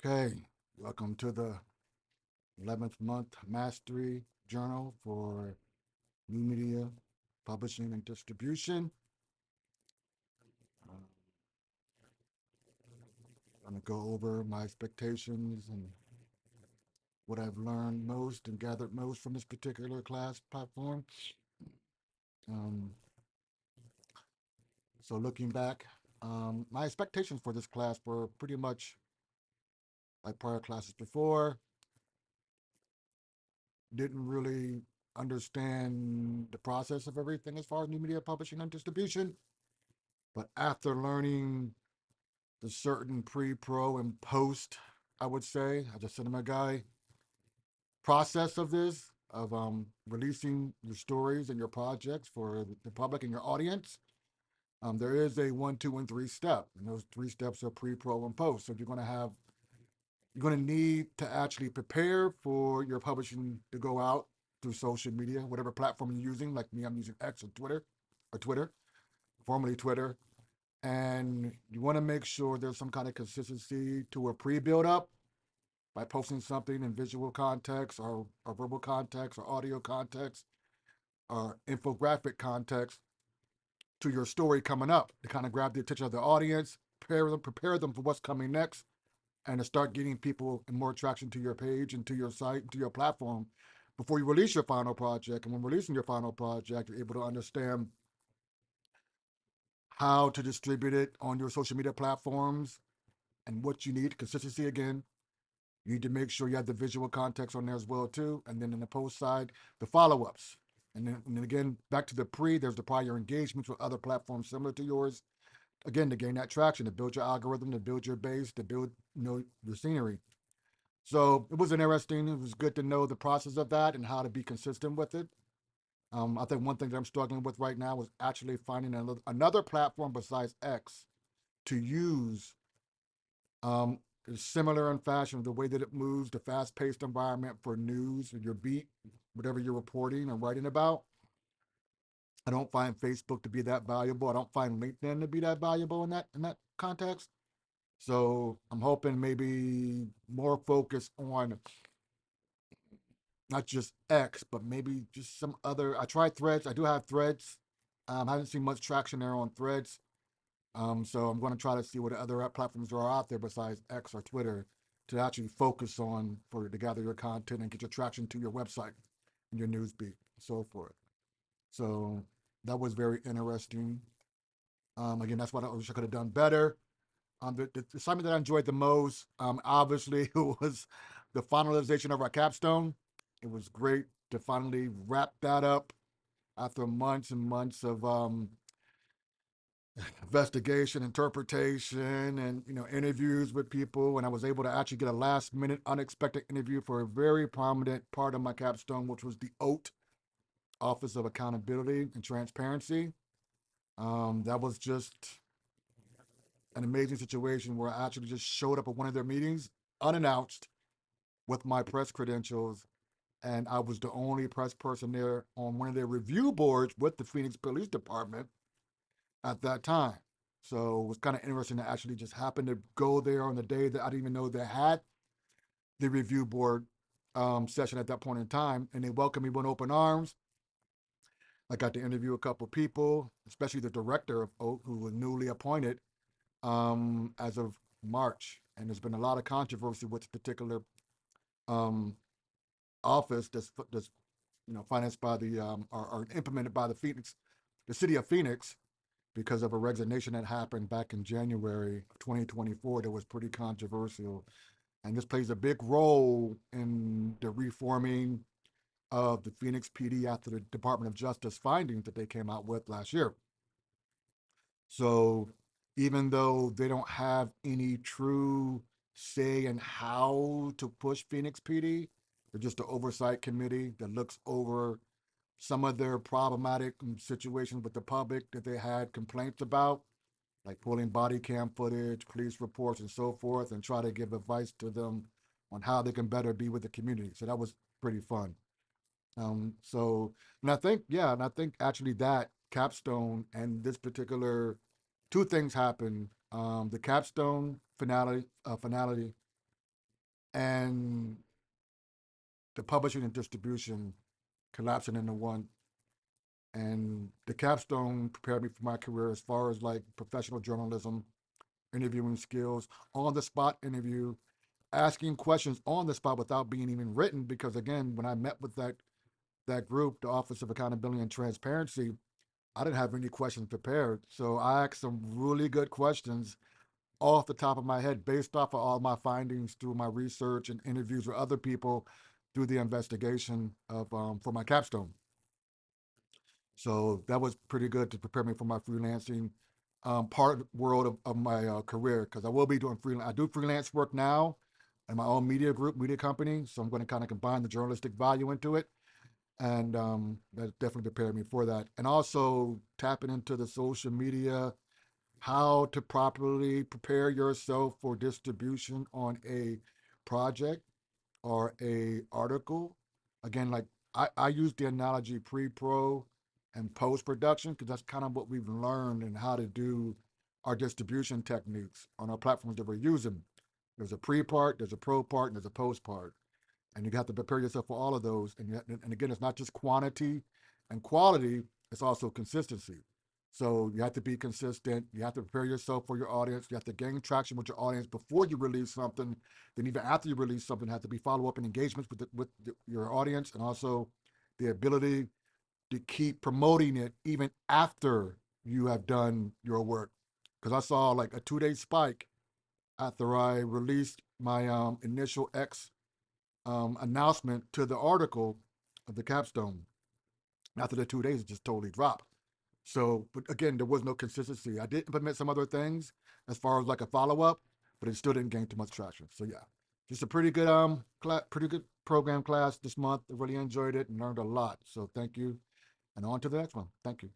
Okay, welcome to the 11th month Mastery Journal for New Media Publishing and Distribution. Uh, I'm going to go over my expectations and what I've learned most and gathered most from this particular class platform. Um, so, looking back, my expectations for this class were pretty much like prior classes before. Didn't really understand the process of everything as far as new media publishing and distribution. But after learning the certain pre, pro, and post, I would say, as a cinema guy, process of this, of releasing your stories and your projects for the public and your audience, there is a one, two, and three step. And those three steps are pre, pro, and post. So you're going to need to actually prepare for your publishing to go out through social media, whatever platform you're using. Like me, I'm using X or Twitter, formerly Twitter. And you want to make sure there's some kind of consistency to a pre-build up by posting something in visual context or verbal context or audio context or infographic context to your story coming up to kind of grab the attention of the audience, prepare them for what's coming next, and to start getting people and more attraction to your page and to your site and to your platform before you release your final project. And when releasing your final project, you're able to understand how to distribute it on your social media platforms and what you need. Consistency again. You need to make sure you have the visual context on there as well too. And then in the post side, the follow-ups. And then again, back to the pre, there's the prior engagements with other platforms similar to yours. Again, to gain that traction, to build your algorithm, to build your base, to build your scenery. So it was interesting. It was good to know the process of that and how to be consistent with it. I think one thing that I'm struggling with right now is actually finding another platform besides X to use, um, is similar in fashion, the way that it moves, the fast-paced environment for news or your beat, whatever you're reporting and writing about. I don't find Facebook to be that valuable. I don't find LinkedIn to be that valuable in that context. So I'm hoping maybe more focus on not just X, but maybe just some other. I tried Threads. I do have Threads. I haven't seen much traction there on Threads. So I'm going to try to see what other platforms there are out there besides X or Twitter to actually focus on for to gather your content and get your traction to your website and your news beat, and so forth. So that was very interesting. Again, that's what I wish I could have done better. The assignment that I enjoyed the most, obviously, was the finalization of our capstone. It was great to finally wrap that up after months and months of investigation, interpretation, and interviews with people. And I was able to actually get a last minute unexpected interview for a very prominent part of my capstone, which was the OAT, Office of Accountability and Transparency. That was just an amazing situation where I actually just showed up at one of their meetings unannounced with my press credentials, and I was the only press person there on one of their review boards with the Phoenix Police Department at that time. So it was kind of interesting to actually just happen to go there on the day that I didn't even know they had the review board session at that point in time, and they welcomed me with open arms. I got to interview a couple of people, especially the director of OAT, who was newly appointed as of March. And there's been a lot of controversy with this particular um, office that's financed by the or implemented by the city of Phoenix, because of a resignation that happened back in January of 2024 that was pretty controversial. And this plays a big role in the reforming of the Phoenix PD after the Department of Justice findings that they came out with last year. So even though they don't have any true say in how to push Phoenix PD, they're just an oversight committee that looks over some of their problematic situations with the public that they had complaints about, like pulling body cam footage, police reports, and so forth, and try to give advice to them on how they can better be with the community. So that was pretty fun. So, and I think actually that capstone and this particular two things happened. The capstone finality and the publishing and distribution collapsing into one. And the capstone prepared me for my career as far as like professional journalism, interviewing skills, on the spot interview, asking questions on the spot without being even written. Because again, when I met with that group, the Office of Accountability and Transparency, I didn't have any questions prepared. So I asked some really good questions off the top of my head based off of all my findings through my research and interviews with other people through the investigation of for my capstone. So that was pretty good to prepare me for my freelancing part world of my career, because I will be doing freelance. I do freelance work now in my own media group, media company. So I'm going to kind of combine the journalistic value into it. And that definitely prepared me for that. And also tapping into the social media, how to properly prepare yourself for distribution on a project or a article. Again, like I use the analogy pre-pro and post-production because that's kind of what we've learned and how to do our distribution techniques on our platforms that we're using. There's a pre-part, there's a pro part, and there's a post part. And you have to prepare yourself for all of those. And again, it's not just quantity and quality, it's also consistency. So you have to be consistent. You have to prepare yourself for your audience. You have to gain traction with your audience before you release something. Then even after you release something, have to be follow up and engagements with your audience, and also the ability to keep promoting it even after you have done your work. Because I saw like a 2 day spike after I released my initial X announcement to the article of the capstone. After the 2 days, it just totally dropped. So, but again, there was no consistency. I did implement some other things as far as like a follow up, but it still didn't gain too much traction. So yeah, just a pretty good pretty good program class this month. I really enjoyed it and learned a lot. So thank you, and on to the next one. Thank you.